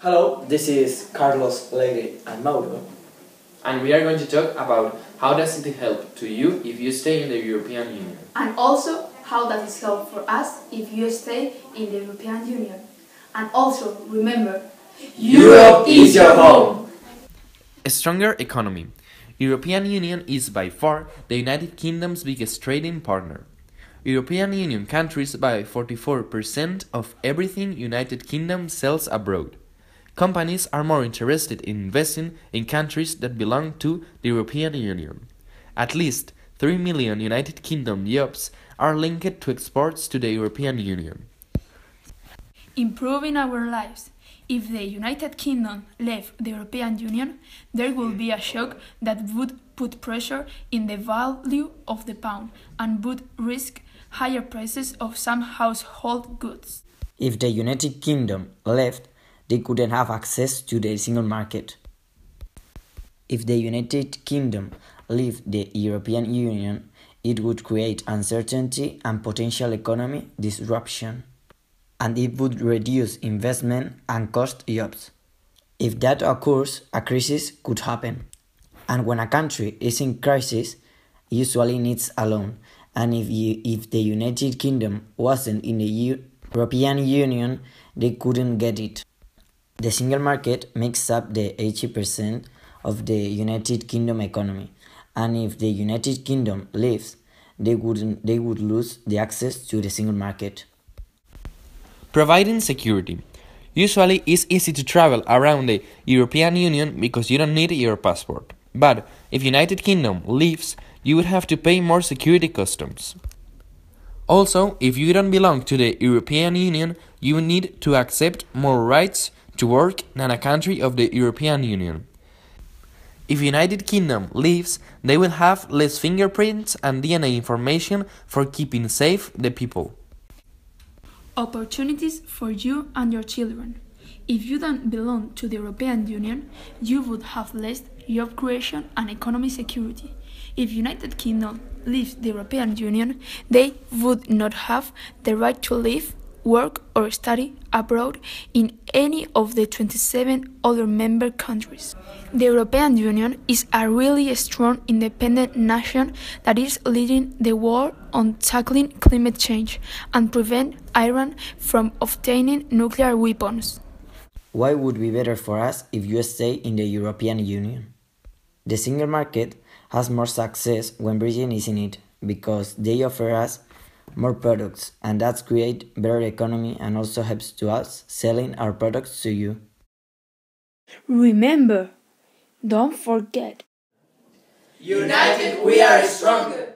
Hello, this is Carlos, Leire, and Mauro. And we are going to talk about how does it help to you if you stay in the European Union. And also, how does it help for us if you stay in the European Union. And also, remember, Europe is your home! A stronger economy. European Union is by far the United Kingdom's biggest trading partner. European Union countries buy 44% of everything United Kingdom sells abroad. Companies are more interested in investing in countries that belong to the European Union. At least 3 million United Kingdom jobs are linked to exports to the European Union. improving our lives. If the United Kingdom left the European Union, there would be a shock that would put pressure in the value of the pound and would risk higher prices of some household goods. If the United Kingdom left, they couldn't have access to the single market. If the United Kingdom left the European Union, it would create uncertainty and potential economic disruption, and it would reduce investment and cost jobs. If that occurs, a crisis could happen. And when a country is in crisis, it usually needs a loan. And if the United Kingdom wasn't in the European Union, they couldn't get it. The single market makes up the 80% of the United Kingdom economy, and if the United Kingdom leaves, they would lose the access to the single market. Providing security. Usually it's easy to travel around the European Union because you don't need your passport. But if United Kingdom leaves, you would have to pay more security customs. Also, if you don't belong to the European Union, you need to accept more rights to work than a country of the European Union. If United Kingdom leaves, they will have less fingerprints and DNA information for keeping safe the people. Opportunities for you and your children. If you don't belong to the European Union, you would have less job creation and economic security. If United Kingdom leaves the European Union, they would not have the right to live, work or study abroad in any of the 27 other member countries. The European Union is a really strong independent nation that is leading the war on tackling climate change and prevent Iran from obtaining nuclear weapons. Why would be better for us if you stay in the European Union? The single market has more success when Britain is in it because they offer us more products, and that creates better economy and also helps to us selling our products to you. Remember, don't forget, United we are stronger!